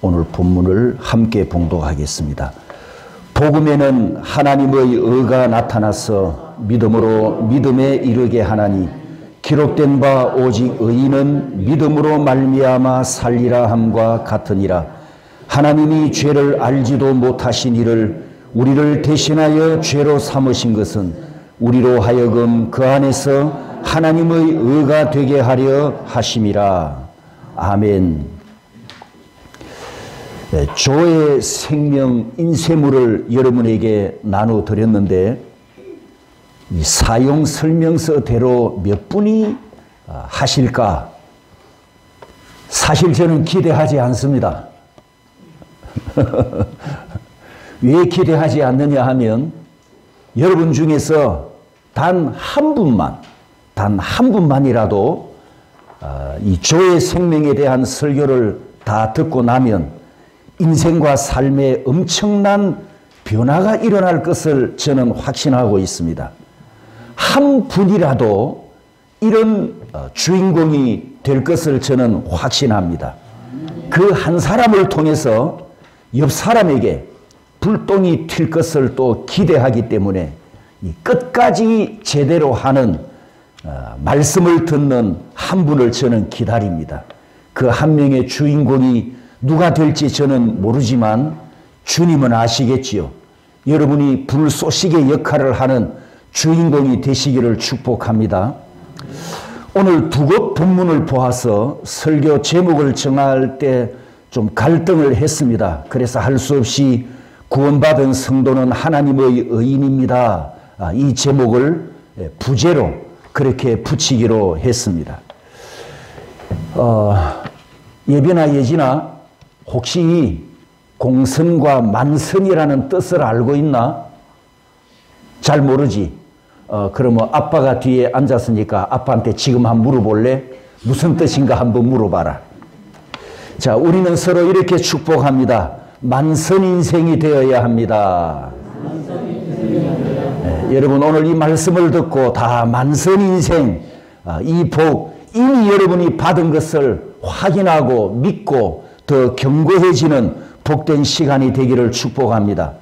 오늘 본문을 함께 봉독하겠습니다. 복음에는 하나님의 의가 나타나서 믿음으로 믿음에 이르게 하나니 기록된 바 오직 의인은 믿음으로 말미암아 살리라 함과 같으니라. 하나님이 죄를 알지도 못하신 이를 우리를 대신하여 죄로 삼으신 것은 우리로 하여금 그 안에서 하나님의 의가 되게 하려 하심이라. 아멘. 조의 생명 인쇄물을 여러분에게 나눠드렸는데 이 사용 설명서대로 몇 분이 하실까? 사실 저는 기대하지 않습니다. 왜 기대하지 않느냐 하면 여러분 중에서 단 한 분만이라도 이 조의 생명에 대한 설교를 다 듣고 나면 인생과 삶에 엄청난 변화가 일어날 것을 저는 확신하고 있습니다. 한 분이라도 이런 주인공이 될 것을 저는 확신합니다. 그 한 사람을 통해서 옆 사람에게 불똥이 튈 것을 또 기대하기 때문에 끝까지 제대로 하는 말씀을 듣는 한 분을 저는 기다립니다. 그 한 명의 주인공이 누가 될지 저는 모르지만 주님은 아시겠지요. 여러분이 불쏘시개 역할을 하는 주인공이 되시기를 축복합니다. 오늘 두 곳 본문을 보아서 설교 제목을 정할 때 좀 갈등을 했습니다. 그래서 할 수 없이 구원받은 성도는 하나님의 의인입니다. 이 제목을 부제로 그렇게 붙이기로 했습니다. 예비나 예지나 혹시 공선과 만선이라는 뜻을 알고 있나? 잘 모르지. 그러면 아빠가 뒤에 앉았으니까 아빠한테 지금 한번 물어볼래? 무슨 뜻인가 한번 물어봐라. 자, 우리는 서로 이렇게 축복합니다. 만선 인생이 되어야 합니다. 여러분 오늘 이 말씀을 듣고 다 만선 인생, 이 복 이미 여러분이 받은 것을 확인하고 믿고 더 견고해지는 복된 시간이 되기를 축복합니다.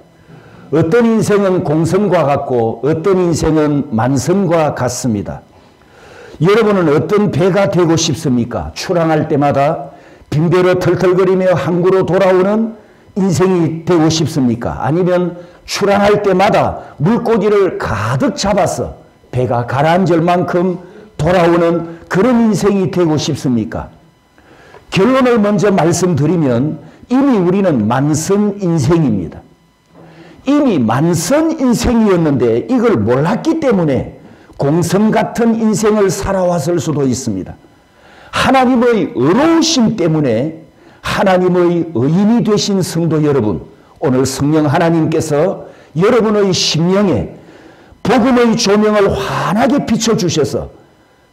어떤 인생은 공선과 같고 어떤 인생은 만선과 같습니다. 여러분은 어떤 배가 되고 싶습니까? 출항할 때마다 빈배로 털털거리며 항구로 돌아오는 인생이 되고 싶습니까? 아니면 출항할 때마다 물고기를 가득 잡아서 배가 가라앉을 만큼 돌아오는 그런 인생이 되고 싶습니까? 결론을 먼저 말씀드리면 이미 우리는 만선 인생입니다. 이미 만선 인생이었는데 이걸 몰랐기 때문에 공선 같은 인생을 살아왔을 수도 있습니다. 하나님의 의로우심 때문에 하나님의 의인이 되신 성도 여러분, 오늘 성령 하나님께서 여러분의 심령에 복음의 조명을 환하게 비춰주셔서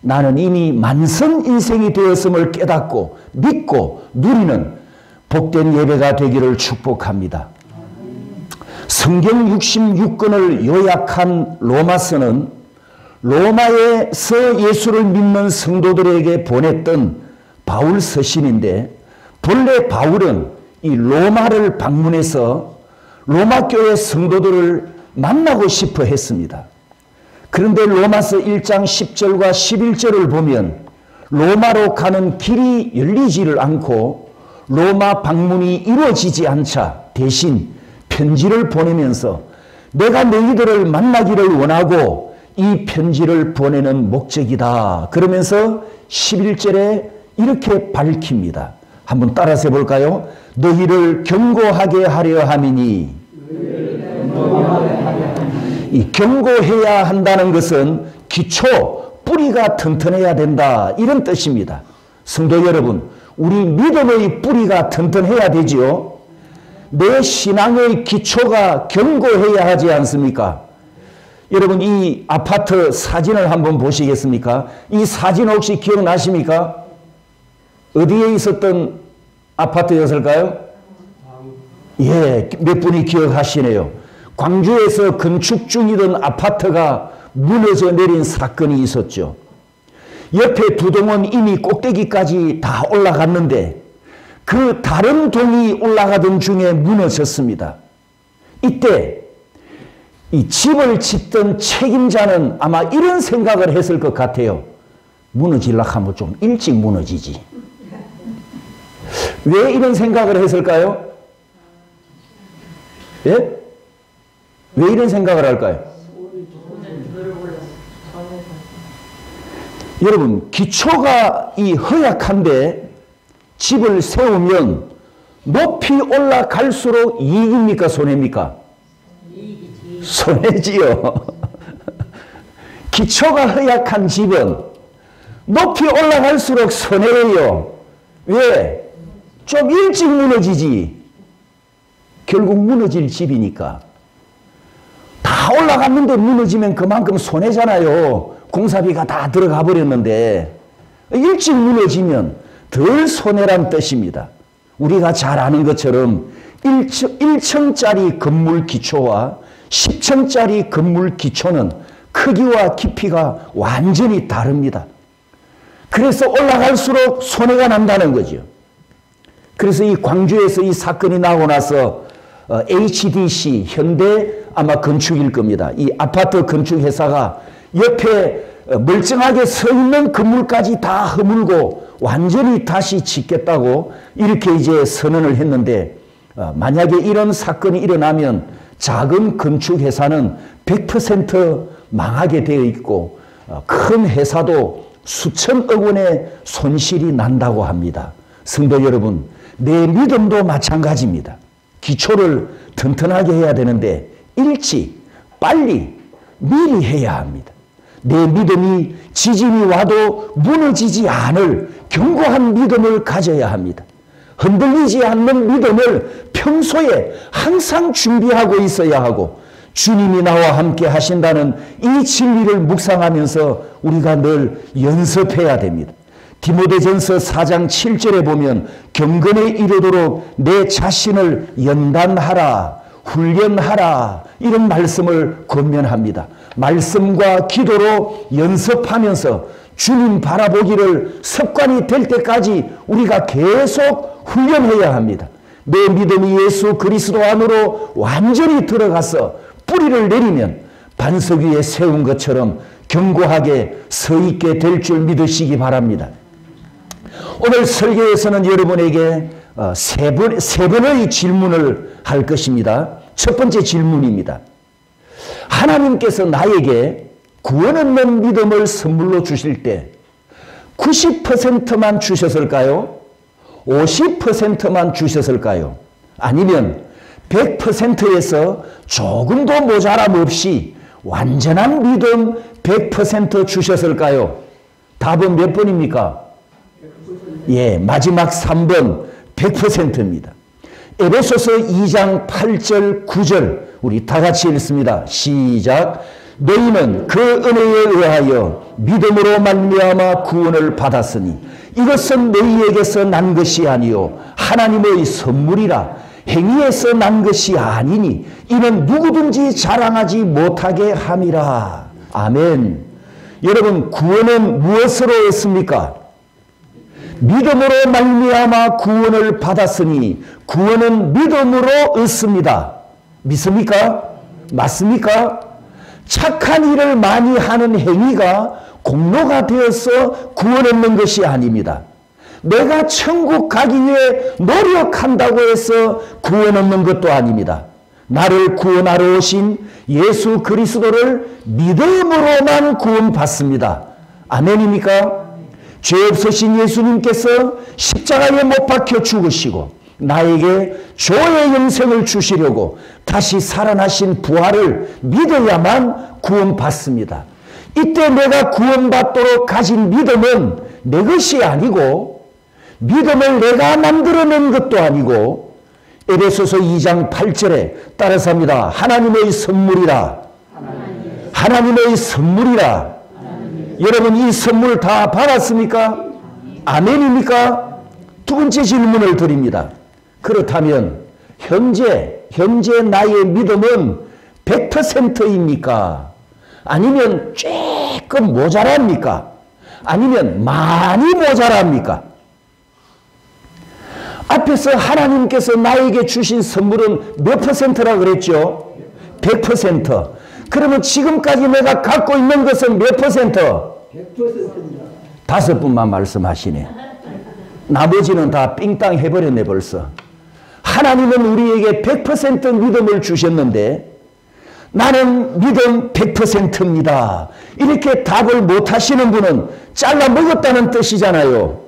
나는 이미 만선 인생이 되었음을 깨닫고 믿고 누리는 복된 예배가 되기를 축복합니다. 성경 66권을 요약한 로마서는 로마에서 예수를 믿는 성도들에게 보냈던 바울 서신인데 본래 바울은 이 로마를 방문해서 로마 교회 성도들을 만나고 싶어 했습니다. 그런데 로마서 1장 10절과 11절을 보면 로마로 가는 길이 열리지를 않고 로마 방문이 이루어지지 않자 대신 편지를 보내면서 내가 너희들을 만나기를 원하고 이 편지를 보내는 목적이다. 그러면서 11절에 이렇게 밝힙니다. 한번 따라서 해볼까요? 너희를 경고하게 하려 함이니. 이 경고해야 한다는 것은 기초, 뿌리가 튼튼해야 된다. 이런 뜻입니다. 성도 여러분, 우리 믿음의 뿌리가 튼튼해야 되지요. 내 신앙의 기초가 견고해야 하지 않습니까? 여러분 이 아파트 사진을 한번 보시겠습니까? 이 사진 혹시 기억나십니까? 어디에 있었던 아파트였을까요? 예, 몇 분이 기억하시네요. 광주에서 건축 중이던 아파트가 무너져 내린 사건이 있었죠. 옆에 두 동은 이미 꼭대기까지 다 올라갔는데 그 다른 동이 올라가던 중에 무너졌습니다. 이때 이 집을 짓던 책임자는 아마 이런 생각을 했을 것 같아요. 무너지려고 하면 좀 일찍 무너지지. 왜 이런 생각을 했을까요? 예? 왜 이런 생각을 할까요? 여러분, 기초가 이 허약한데 집을 세우면 높이 올라갈수록 이익입니까? 손해입니까? 손해지요. 기초가 허약한 집은 높이 올라갈수록 손해예요. 왜? 좀 일찍 무너지지. 결국 무너질 집이니까. 다 올라갔는데 무너지면 그만큼 손해잖아요. 공사비가 다 들어가 버렸는데 일찍 무너지면 덜 손해란 뜻입니다. 우리가 잘 아는 것처럼 1층짜리 건물 기초와 10층짜리 건물 기초는 크기와 깊이가 완전히 다릅니다. 그래서 올라갈수록 손해가 난다는 거죠. 그래서 이 광주에서 이 사건이 나고 나서 HDC, 현대 아마 건축일 겁니다. 이 아파트 건축 회사가 옆에 멀쩡하게 서 있는 건물까지 다 허물고 완전히 다시 짓겠다고 이렇게 이제 선언을 했는데, 만약에 이런 사건이 일어나면 작은 건축 회사는 100% 망하게 되어 있고 큰 회사도 수천억 원의 손실이 난다고 합니다. 성도 여러분, 내 믿음도 마찬가지입니다. 기초를 튼튼하게 해야 되는데 일찍, 빨리, 미리 해야 합니다. 내 믿음이 지진이 와도 무너지지 않을 견고한 믿음을 가져야 합니다. 흔들리지 않는 믿음을 평소에 항상 준비하고 있어야 하고, 주님이 나와 함께 하신다는 이 진리를 묵상하면서 우리가 늘 연습해야 됩니다. 디모데전서 4장 7절에 보면 경건에 이르도록 내 자신을 연단하라, 훈련하라, 이런 말씀을 권면합니다. 말씀과 기도로 연습하면서 주님 바라보기를 습관이 될 때까지 우리가 계속 훈련해야 합니다. 내 믿음이 예수 그리스도 안으로 완전히 들어가서 뿌리를 내리면 반석 위에 세운 것처럼 견고하게 서 있게 될 줄 믿으시기 바랍니다. 오늘 설교에서는 여러분에게 세 번의 질문을 할 것입니다. 첫 번째 질문입니다. 하나님께서 나에게 구원 없는 믿음을 선물로 주실 때 90%만 주셨을까요? 50%만 주셨을까요? 아니면 100%에서 조금도 모자람 없이 완전한 믿음 100% 주셨을까요? 답은 몇 번입니까? 예, 마지막 3번 100%입니다. 에베소서 2장 8절 9절 우리 다 같이 읽습니다. 시작. 너희는 그 은혜에 의하여 믿음으로 말미암아 구원을 받았으니 이것은 너희에게서 난 것이 아니요 하나님의 선물이라. 행위에서 난 것이 아니니 이는 누구든지 자랑하지 못하게 함이라. 아멘. 여러분, 구원은 무엇으로 얻습니까? 믿음으로 말미암아 구원을 받았으니 구원은 믿음으로 얻습니다. 믿습니까? 맞습니까? 착한 일을 많이 하는 행위가 공로가 되어서 구원 얻는 것이 아닙니다. 내가 천국 가기 위해 노력한다고 해서 구원 얻는 것도 아닙니다. 나를 구원하러 오신 예수 그리스도를 믿음으로만 구원받습니다. 아멘입니까? 죄 없으신 예수님께서 십자가에 못 박혀 죽으시고 나에게 조의 영생을 주시려고 다시 살아나신 부활을 믿어야만 구원받습니다. 이때 내가 구원받도록 가진 믿음은 내 것이 아니고 믿음을 내가 만들어낸 것도 아니고 에베소서 2장 8절에 따라서 합니다. 하나님의 선물이라. 하나님의 선물이라. 여러분, 이 선물 다 받았습니까? 아멘입니까? 두 번째 질문을 드립니다. 그렇다면 현재 나의 믿음은 100%입니까? 아니면 조금 모자랍니까? 아니면 많이 모자랍니까? 앞에서 하나님께서 나에게 주신 선물은 몇 퍼센트라고 그랬죠? 100%. 그러면 지금까지 내가 갖고 있는 것은 몇 퍼센트? 100%입니다. 5분만 말씀하시네. 나머지는 다 삥땅 해버렸네 벌써. 하나님은 우리에게 100% 믿음을 주셨는데 나는 믿음 100%입니다. 이렇게 답을 못하시는 분은 잘라 먹었다는 뜻이잖아요.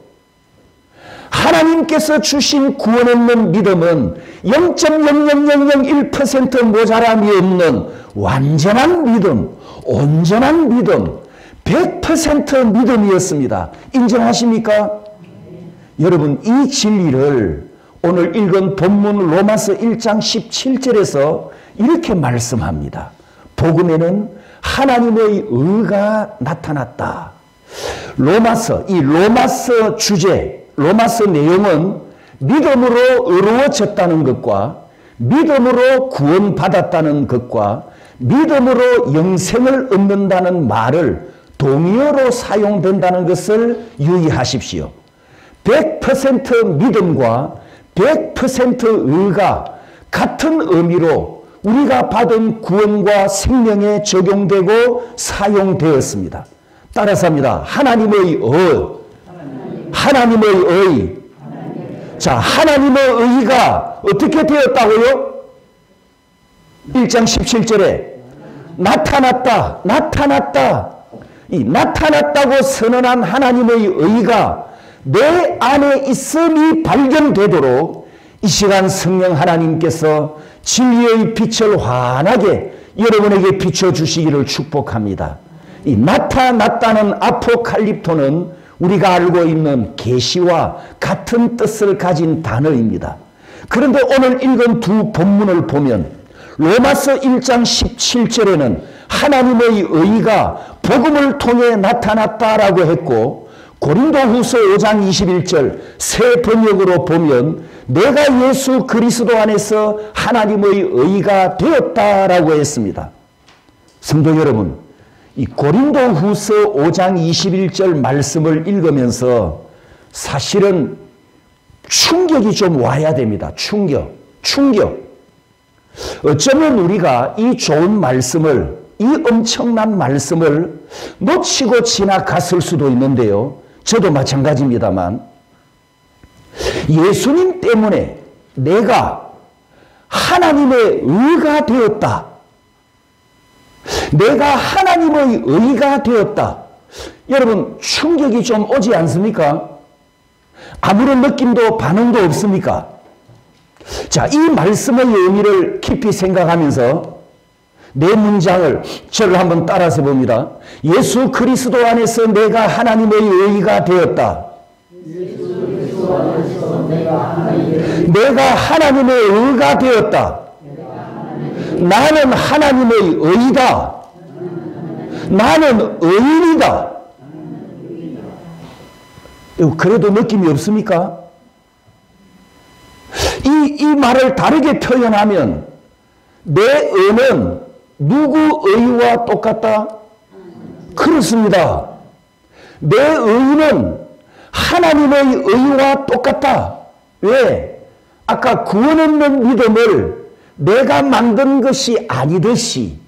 하나님께서 주신 구원 없는 믿음은 0.00001% 모자람이 없는 완전한 믿음, 온전한 믿음, 100% 믿음이었습니다. 인정하십니까? 여러분, 이 진리를 오늘 읽은 본문 로마서 1장 17절에서 이렇게 말씀합니다. 복음에는 하나님의 의가 나타났다. 로마서 주제, 로마서 내용은 믿음으로 의로워졌다는 것과 믿음으로 구원받았다는 것과 믿음으로 영생을 얻는다는 말을 동의어로 사용된다는 것을 유의하십시오. 100% 믿음과 100% 의가 같은 의미로 우리가 받은 구원과 생명에 적용되고 사용되었습니다. 따라서 합니다. 하나님의 의. 자, 하나님의 의가 어떻게 되었다고요? 1장 17절에 나타났다. 이 나타났다고 선언한 하나님의 의가 내 안에 있음이 발견되도록 이 시간 성령 하나님께서 진리의 빛을 환하게 여러분에게 비춰주시기를 축복합니다. 이 나타났다는 아포칼립토는 우리가 알고 있는 계시와 같은 뜻을 가진 단어입니다. 그런데 오늘 읽은 두 본문을 보면 로마서 1장 17절에는 하나님의 의가 복음을 통해 나타났다라고 했고 고린도후서 5장 21절 새 번역으로 보면 내가 예수 그리스도 안에서 하나님의 의가 되었다라고 했습니다. 성도 여러분, 이 고린도후서 5장 21절 말씀을 읽으면서 사실은 충격이 좀 와야 됩니다. 충격. 어쩌면 우리가 이 좋은 말씀을, 이 엄청난 말씀을 놓치고 지나갔을 수도 있는데요. 저도 마찬가지입니다만 예수님 때문에 내가 하나님의 의가 되었다. 내가 하나님의 의가 되었다. 여러분, 충격이 좀 오지 않습니까? 아무런 느낌도 반응도 없습니까? 자, 이 말씀의 의미를 깊이 생각하면서 네 문장을 저를 한번 따라서 봅니다. 예수 그리스도 안에서 내가 하나님의 의가 되었다. 내가 하나님의 의가 되었다. 나는 하나님의 의다. 나는 의인이다. 그래도 느낌이 없습니까? 이 말을 다르게 표현하면 내 의는 누구 의와 똑같다? 그렇습니다. 내 의는 하나님의 의와 똑같다. 왜? 아까 구원 없는 믿음을 내가 만든 것이 아니듯이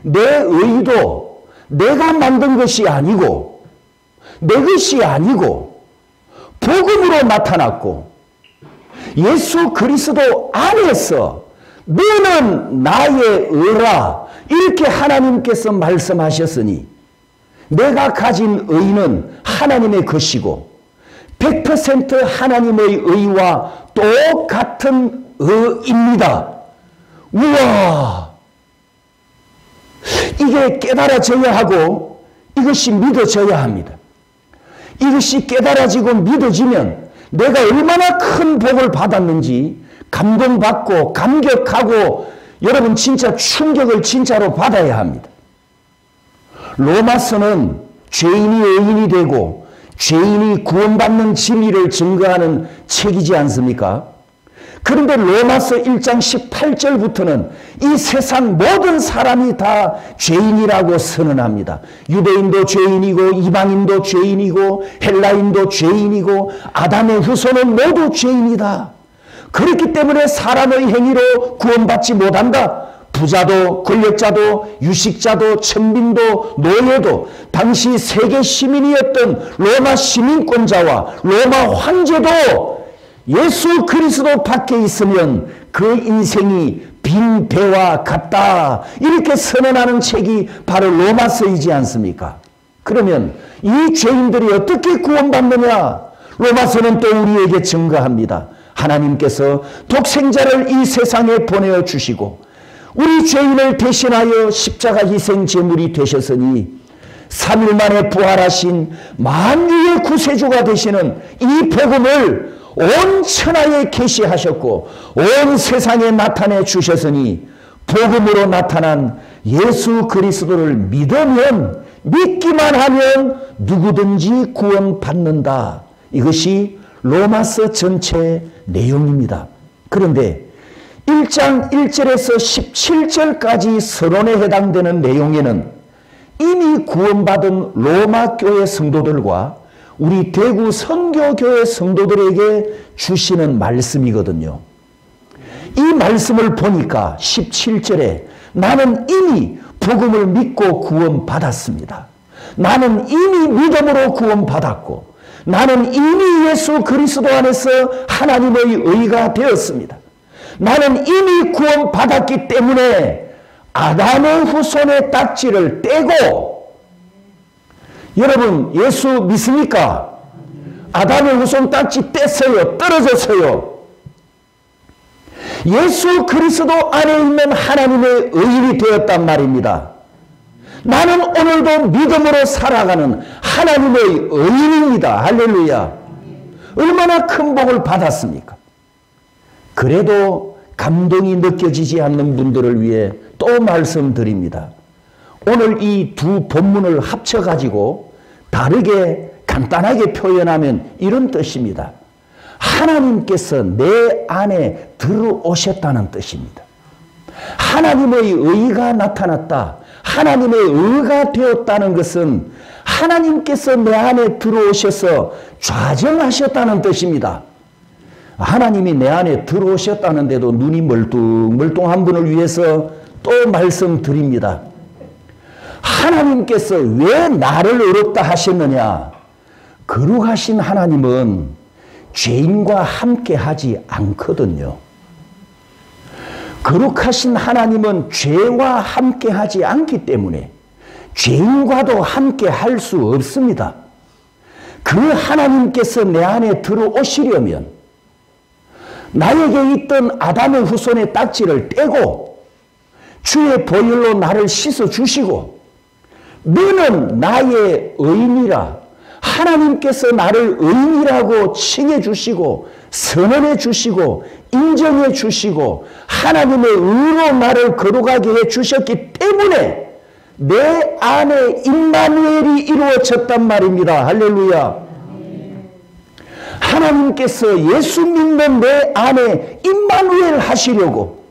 내 의도 내가 만든 것이 아니고 내 것이 아니고 복음으로 나타났고 예수 그리스도 안에서 너는 나의 의라 이렇게 하나님께서 말씀하셨으니 내가 가진 의는 하나님의 것이고 100% 하나님의 의와 똑같은 의입니다. 우와! 이게 깨달아져야 하고 이것이 믿어져야 합니다. 이것이 깨달아지고 믿어지면 내가 얼마나 큰 복을 받았는지 감동받고 감격하고 여러분 진짜 충격을 진짜로 받아야 합니다. 로마서는 죄인이 의인이 되고 죄인이 구원받는 진리를 증거하는 책이지 않습니까? 그런데 로마서 1장 18절부터는 이 세상 모든 사람이 다 죄인이라고 선언합니다. 유대인도 죄인이고 이방인도 죄인이고 헬라인도 죄인이고 아담의 후손은 모두 죄인이다. 그렇기 때문에 사람의 행위로 구원받지 못한다. 부자도 권력자도 유식자도 천민도 노예도 당시 세계 시민이었던 로마 시민권자와 로마 황제도 예수 그리스도 밖에 있으면 그 인생이 빈 배와 같다. 이렇게 선언하는 책이 바로 로마서이지 않습니까? 그러면 이 죄인들이 어떻게 구원받느냐? 로마서는 또 우리에게 증거합니다. 하나님께서 독생자를 이 세상에 보내어 주시고 우리 죄인을 대신하여 십자가 희생 제물이 되셨으니 3일 만에 부활하신 만유의 구세주가 되시는 이 복음을 온 천하에 계시하셨고 온 세상에 나타내 주셨으니 복음으로 나타난 예수 그리스도를 믿기만 하면 누구든지 구원받는다. 이것이 로마서 전체 내용입니다. 그런데 1장 1절에서 17절까지 서론에 해당되는 내용에는 이미 구원받은 로마 교회 성도들과 우리 대구 선교교회 성도들에게 주시는 말씀이거든요. 이 말씀을 보니까 17절에 나는 이미 복음을 믿고 구원받았습니다. 나는 이미 믿음으로 구원받았고 나는 이미 예수 그리스도 안에서 하나님의 의가 되었습니다. 나는 이미 구원받았기 때문에 아담의 후손의 딱지를 떼고, 여러분 예수 믿습니까? 아담의 후손 딱지 뗐어요? 떨어졌어요? 예수 그리스도 안에 있는 하나님의 의인이 되었단 말입니다. 나는 오늘도 믿음으로 살아가는 하나님의 의인입니다. 할렐루야. 얼마나 큰 복을 받았습니까? 그래도 감동이 느껴지지 않는 분들을 위해 또 말씀드립니다. 오늘 이 두 본문을 합쳐가지고 다르게 간단하게 표현하면 이런 뜻입니다. 하나님께서 내 안에 들어오셨다는 뜻입니다. 하나님의 의가 나타났다. 하나님의 의가 되었다는 것은 하나님께서 내 안에 들어오셔서 좌정하셨다는 뜻입니다. 하나님이 내 안에 들어오셨다는데도 눈이 멀뚱멀뚱한 분을 위해서 또 말씀드립니다. 하나님께서 왜 나를 의롭다 하셨느냐? 거룩하신 하나님은 죄인과 함께 하지 않거든요. 거룩하신 하나님은 죄와 함께 하지 않기 때문에 죄인과도 함께 할 수 없습니다. 그 하나님께서 내 안에 들어오시려면 나에게 있던 아담의 후손의 딱지를 떼고 주의 보혈로 나를 씻어주시고 너는 나의 의인이라, 하나님께서 나를 의인이라고 칭해 주시고 선언해 주시고 인정해 주시고 하나님의 의로 나를 거룩하게 해 주셨기 때문에 내 안에 임마누엘이 이루어졌단 말입니다. 할렐루야. 하나님께서 예수 믿는 내 안에 임마누엘 하시려고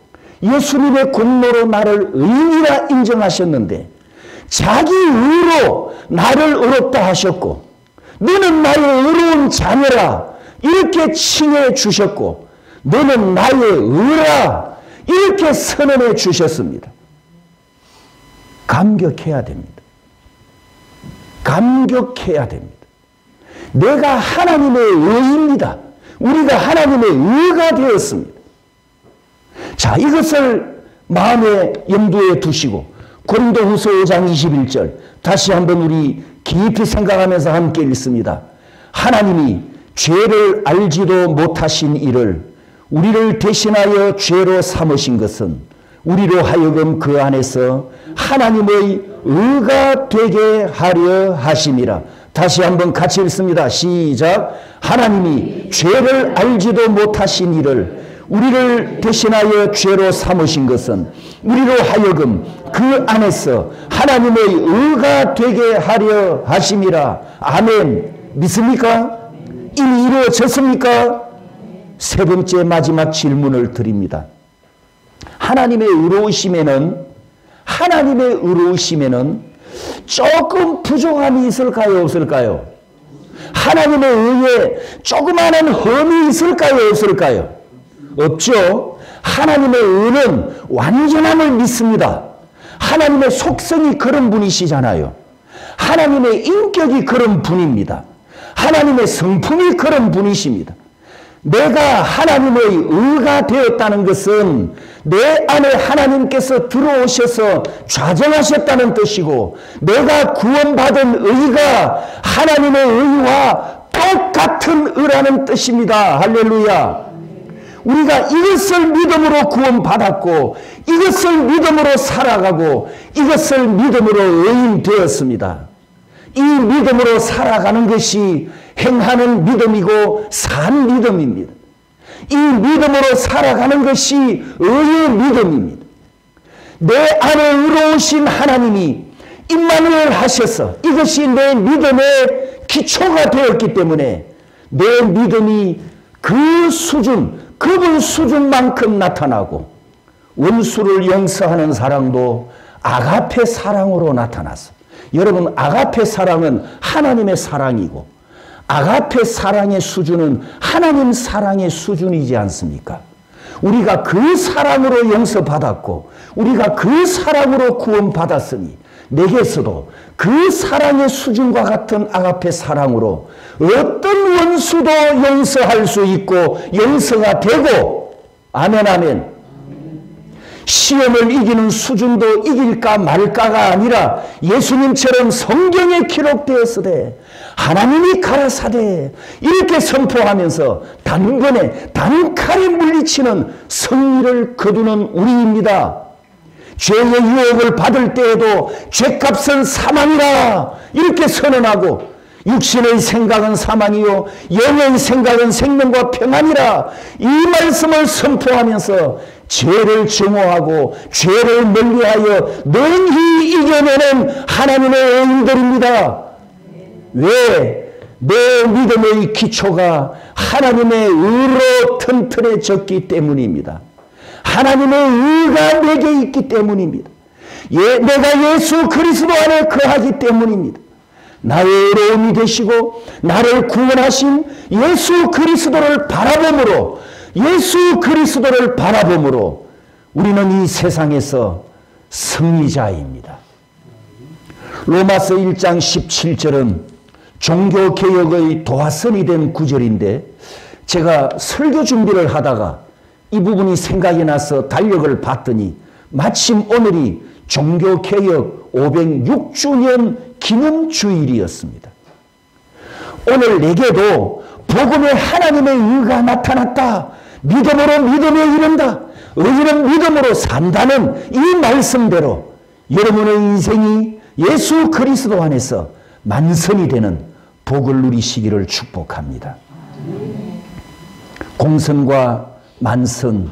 예수님의 공로로 나를 의인이라 인정하셨는데 자기 의로 나를 의롭다 하셨고 너는 나의 의로운 자녀라 이렇게 칭해 주셨고 너는 나의 의라 이렇게 선언해 주셨습니다. 감격해야 됩니다. 감격해야 됩니다. 내가 하나님의 의입니다. 우리가 하나님의 의가 되었습니다. 자, 이것을 마음에 염두에 두시고 고린도후서 5장 21절 다시 한번 우리 깊이 생각하면서 함께 읽습니다. 하나님이 죄를 알지도 못하신 이를 우리를 대신하여 죄로 삼으신 것은 우리로 하여금 그 안에서 하나님의 의가 되게 하려 하심이라. 다시 한번 같이 읽습니다. 시작. 하나님이 죄를 알지도 못하신 이를 우리를 대신하여 죄로 삼으신 것은 우리로 하여금 그 안에서 하나님의 의가 되게 하려 하심이라. 아멘. 믿습니까? 이미 이루어졌습니까? 세 번째 마지막 질문을 드립니다. 하나님의 의로우심에는 조금 부족함이 있을까요? 없을까요? 하나님의 의에 조그마한 흠이 있을까요? 없을까요? 없죠. 하나님의 은은 완전함을 믿습니다. 하나님의 속성이 그런 분이시잖아요. 하나님의 인격이 그런 분입니다. 하나님의 성품이 그런 분이십니다. 내가 하나님의 의가 되었다는 것은 내 안에 하나님께서 들어오셔서 좌정하셨다는 뜻이고, 내가 구원받은 의가 하나님의 의와 똑같은 의라는 뜻입니다. 할렐루야. 우리가 이것을 믿음으로 구원받았고, 이것을 믿음으로 살아가고, 이것을 믿음으로 의인 되었습니다. 이 믿음으로 살아가는 것이 행하는 믿음이고 산 믿음입니다. 이 믿음으로 살아가는 것이 의의 믿음입니다. 내 안에 의로우신 하나님이 임마누엘 하셔서 이것이 내 믿음의 기초가 되었기 때문에 내 믿음이 그 수준, 그분 수준만큼 나타나고, 원수를 용서하는 사랑도 아가페 사랑으로 나타났어. 여러분, 아가페 사랑은 하나님의 사랑이고, 아가페 사랑의 수준은 하나님 사랑의 수준이지 않습니까? 우리가 그 사랑으로 용서받았고, 우리가 그 사랑으로 구원받았으니 내게서도 그 사랑의 수준과 같은 아가페 사랑으로 어떤 원수도 용서할 수 있고 용서가 되고, 아멘 아멘. 시험을 이기는 수준도 이길까 말까가 아니라 예수님처럼 성경에 기록되었으되 하나님이 가라사대 이렇게 선포하면서 단번에 단칼에 물리치는 승리를 거두는 우리입니다. 죄의 유혹을 받을 때에도 죄값은 사망이라 이렇게 선언하고, 육신의 생각은 사망이요 영의 생각은 생명과 평안이라 이 말씀을 선포하면서 죄를 증오하고 죄를 멀리하여 능히 이겨내는 하나님의 의인들입니다. 왜? 내 믿음의 기초가 하나님의 의로 튼튼해졌기 때문입니다. 하나님의 의가 내게 있기 때문입니다. 내가 예수 그리스도 안에 거하기 때문입니다. 나의 의로움이 되시고 나를 구원하신 예수 그리스도를 바라봄으로, 예수 그리스도를 바라봄으로 우리는 이 세상에서 승리자입니다. 로마서 1장 17절은 종교개혁의 도화선이 된 구절인데, 제가 설교 준비를 하다가 이 부분이 생각이 나서 달력을 봤더니 마침 오늘이 종교개혁 506주년 기념주일이었습니다. 오늘 내게도 복음에 하나님의 의가 나타났다, 믿음으로 믿음에 이른다, 의인은 믿음으로 산다는 이 말씀대로 여러분의 인생이 예수 그리스도 안에서 만선이 되는 복을 누리시기를 축복합니다. 공선과 만선,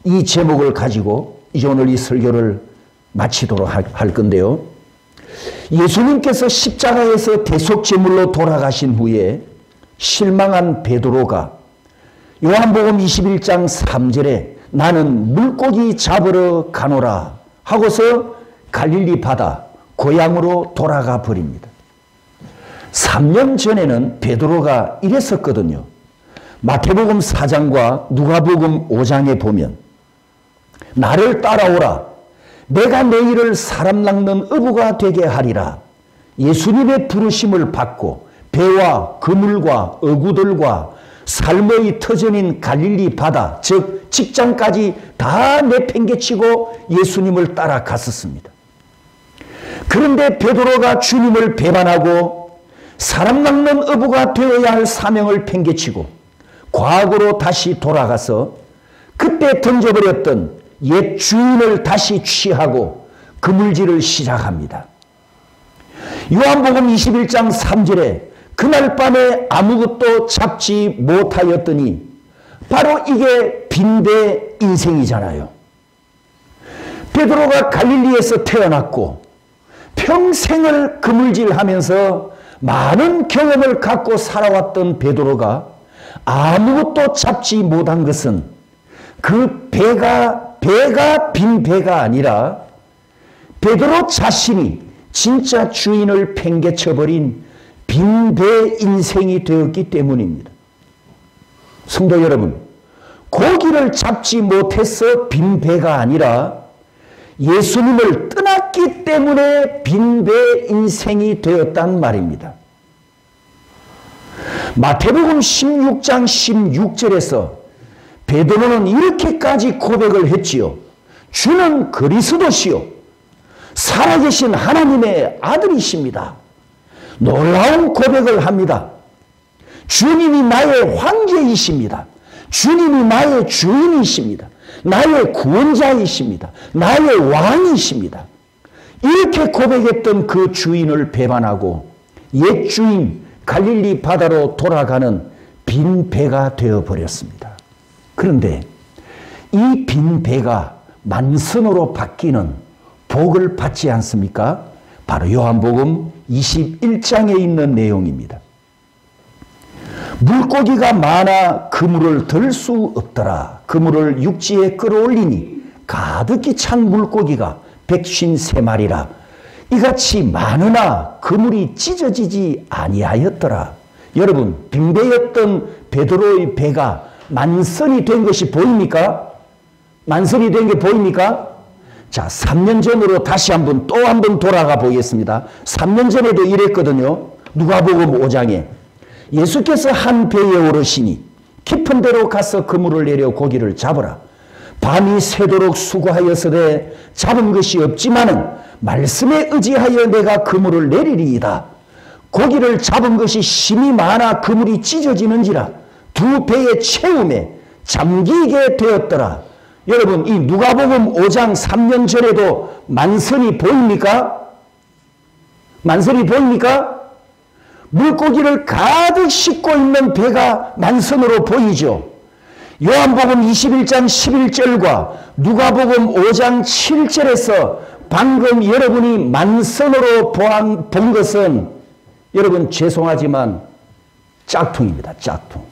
이 제목을 가지고 이제 오늘 이 설교를 마치도록 할 건데요. 예수님께서 십자가에서 대속제물로 돌아가신 후에 실망한 베드로가 요한복음 21장 3절에 나는 물고기 잡으러 가노라 하고서 갈릴리 바다 고향으로 돌아가 버립니다. 3년 전에는 베드로가 이랬었거든요. 마태복음 4장과 누가복음 5장에 보면 나를 따라오라, 내가 너희를 사람 낚는 어부가 되게 하리라. 예수님의 부르심을 받고 배와 그물과 어구들과 삶의 터전인 갈릴리 바다, 즉 직장까지 다 내팽개치고 예수님을 따라갔었습니다. 그런데 베드로가 주님을 배반하고 사람 낚는 어부가 되어야 할 사명을 팽개치고 과거로 다시 돌아가서 그때 던져버렸던 옛 주인을 다시 취하고 그물질을 시작합니다. 요한복음 21장 3절에 그날 밤에 아무것도 잡지 못하였더니 바로 이게 빈대 인생이잖아요. 베드로가 갈릴리에서 태어났고 평생을 그물질하면서 많은 경험을 갖고 살아왔던 베드로가 아무것도 잡지 못한 것은 그 배가 빈 배가 아니라 베드로 자신이 진짜 주인을 팽개쳐버린 빈 배 인생이 되었기 때문입니다. 성도 여러분, 고기를 잡지 못해서 빈 배가 아니라 예수님을 떠났기 때문에 빈 배 인생이 되었단 말입니다. 마태복음 16장 16절에서 베드로는 이렇게까지 고백을 했지요. 주는 그리스도시요 살아계신 하나님의 아들이십니다. 놀라운 고백을 합니다. 주님이 나의 황제이십니다. 주님이 나의 주인이십니다. 나의 구원자이십니다. 나의 왕이십니다. 이렇게 고백했던 그 주인을 배반하고 옛 주인 갈릴리 바다로 돌아가는 빈 배가 되어버렸습니다. 그런데 이 빈 배가 만선으로 바뀌는 복을 받지 않습니까? 바로 요한복음 21장에 있는 내용입니다. 물고기가 많아 그물을 들 수 없더라. 그물을 육지에 끌어올리니 가득히 찬 물고기가 153마리라. 이같이 많으나 그물이 찢어지지 아니하였더라. 여러분, 빈배였던 베드로의 배가 만선이 된 것이 보입니까? 만선이 된 게 보입니까? 자, 3년 전으로 다시 또 한 번 돌아가 보겠습니다. 3년 전에도 이랬거든요. 누가복음 5장에 예수께서 한 배에 오르시니 깊은 데로 가서 그물을 내려 고기를 잡으라. 밤이 새도록 수고하여서되 잡은 것이 없지만은 말씀에 의지하여 내가 그물을 내리리이다. 고기를 잡은 것이 심이 많아 그물이 찢어지는지라 두 배의 채움에 잠기게 되었더라. 여러분, 이 누가복음 5장 3년 전에도 만선이 보입니까? 만선이 보입니까? 물고기를 가득 싣고 있는 배가 만선으로 보이죠. 요한복음 21장 11절과 누가복음 5장 7절에서 방금 여러분이 만선으로 본 것은 여러분 죄송하지만 짝퉁입니다. 짝퉁.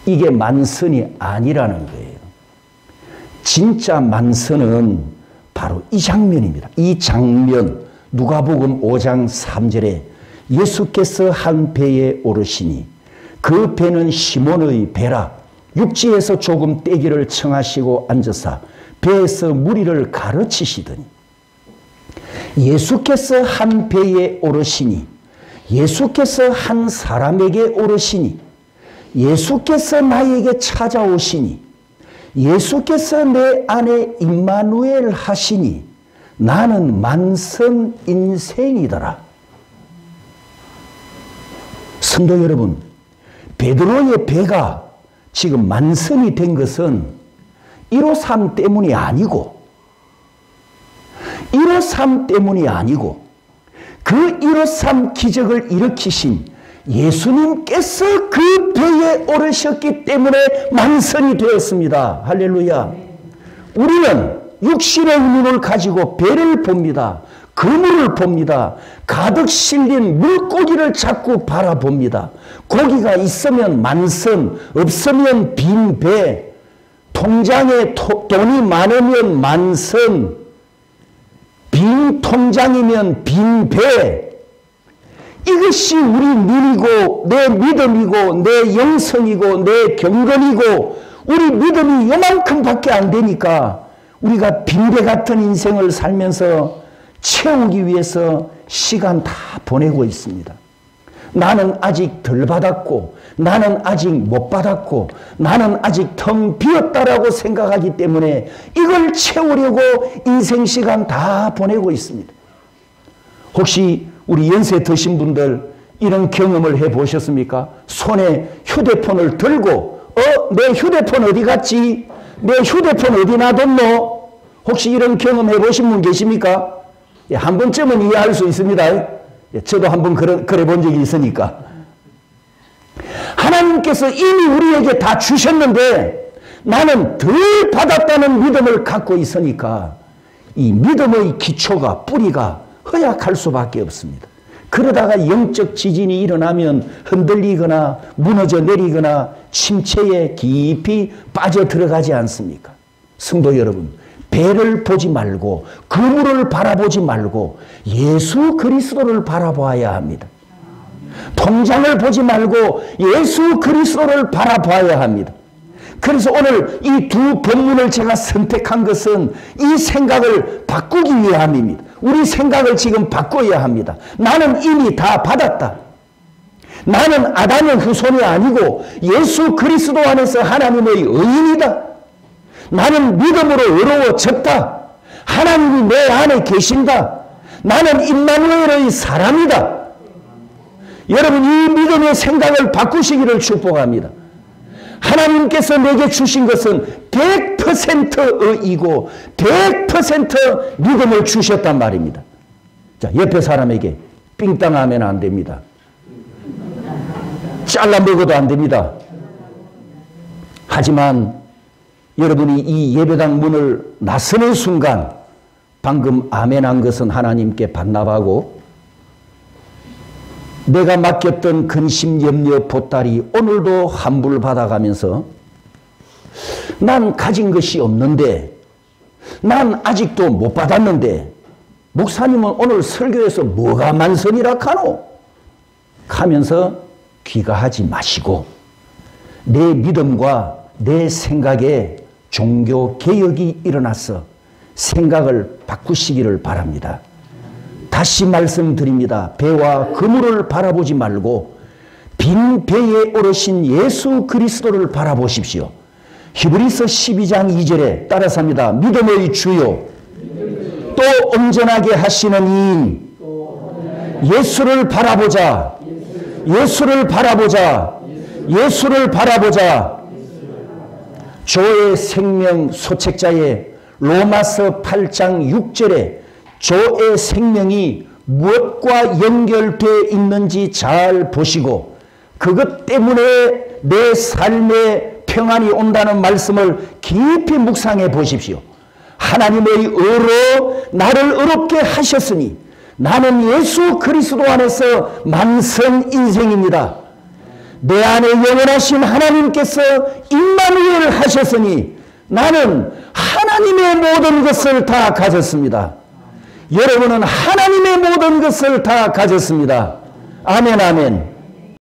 이게 만선이 아니라는 거예요. 진짜 만선은 바로 이 장면입니다. 이 장면 누가복음 5장 3절에 예수께서 한 배에 오르시니 그 배는 시몬의 배라. 육지에서 조금 떼기를 청하시고 앉으사 배에서 무리를 가르치시더니 예수께서 한 배에 오르시니 예수께서 한 사람에게 오르시니 예수께서 나에게 찾아오시니 예수께서 내 안에 임마누엘 하시니 나는 만선 인생이더라. 성도 여러분, 베드로의 배가 지금 만선이 된 것은 153 때문이 아니고 153 때문이 아니고 그 153 기적을 일으키신 예수님께서 그 배에 오르셨기 때문에 만선이 되었습니다. 할렐루야. 우리는 육신의 눈을 가지고 배를 봅니다. 그물을 봅니다. 가득 실린 물고기를 자꾸 바라봅니다. 고기가 있으면 만선, 없으면 빈 배, 통장에 돈이 많으면 만선, 빈 통장이면 빈 배. 이것이 우리 눈이고 내 믿음이고 내 영성이고 내 경건이고 우리 믿음이 요만큼밖에 안 되니까 우리가 빈배 같은 인생을 살면서 채우기 위해서 시간 다 보내고 있습니다. 나는 아직 덜 받았고 나는 아직 못 받았고 나는 아직 텅 비었다라고 생각하기 때문에 이걸 채우려고 인생 시간 다 보내고 있습니다. 혹시 우리 연세 드신 분들 이런 경험을 해보셨습니까? 손에 휴대폰을 들고 내 휴대폰 어디 갔지? 내 휴대폰 어디 놔뒀노? 혹시 이런 경험 해보신 분 계십니까? 한 번쯤은 이해할 수 있습니다. 저도 한번 그래 본 적이 있으니까. 하나님께서 이미 우리에게 다 주셨는데 나는 덜 받았다는 믿음을 갖고 있으니까 이 믿음의 기초가 뿌리가 허약할 수밖에 없습니다. 그러다가 영적 지진이 일어나면 흔들리거나 무너져 내리거나 침체에 깊이 빠져 들어가지 않습니까? 성도 여러분, 배를 보지 말고 그물을 바라보지 말고 예수 그리스도를 바라봐야 합니다. 통장을 보지 말고 예수 그리스도를 바라봐야 합니다. 그래서 오늘 이 두 본문을 제가 선택한 것은 이 생각을 바꾸기 위함입니다. 우리 생각을 지금 바꿔야 합니다. 나는 이미 다 받았다. 나는 아담의 후손이 아니고 예수 그리스도 안에서 하나님의 의인이다. 나는 믿음으로 의로워졌다. 하나님이 내 안에 계신다. 나는 임마누엘의 사람이다. 여러분, 이 믿음의 생각을 바꾸시기를 축복합니다. 하나님께서 내게 주신 것은 100% 의이고 100% 믿음을 주셨단 말입니다. 자, 옆에 사람에게 삥땅하면 안 됩니다. 잘라 먹어도 안 됩니다. 하지만 여러분이 이 예배당 문을 나서는 순간 방금 아멘한 것은 하나님께 반납하고 내가 맡겼던 근심, 염려, 보따리 오늘도 환불받아가면서 난 가진 것이 없는데, 난 아직도 못 받았는데 목사님은 오늘 설교에서 뭐가 만선이라 카노? 하면서 귀가하지 마시고 내 믿음과 내 생각에 종교 개혁이 일어나서 생각을 바꾸시기를 바랍니다. 다시 말씀드립니다. 배와 그물을 바라보지 말고 빈 배에 오르신 예수 그리스도를 바라보십시오. 히브리서 12장 2절에 따라서 합니다. 믿음의 주요 또 온전하게 하시는 이인 예수를 바라보자. 예수를 바라보자. 예수를 바라보자. 조의 생명 소책자의 로마서 8장 6절에 조의 생명이 무엇과 연결되어 있는지 잘 보시고 그것 때문에 내 삶에 평안이 온다는 말씀을 깊이 묵상해 보십시오. 하나님의 의로 나를 의롭게 하셨으니 나는 예수 그리스도 안에서 만성 인생입니다. 내 안에 영원하신 하나님께서 임마누엘 하셨으니 나는 하나님의 모든 것을 다 가졌습니다. 여러분은 하나님의 모든 것을 다 가졌습니다. 아멘, 아멘.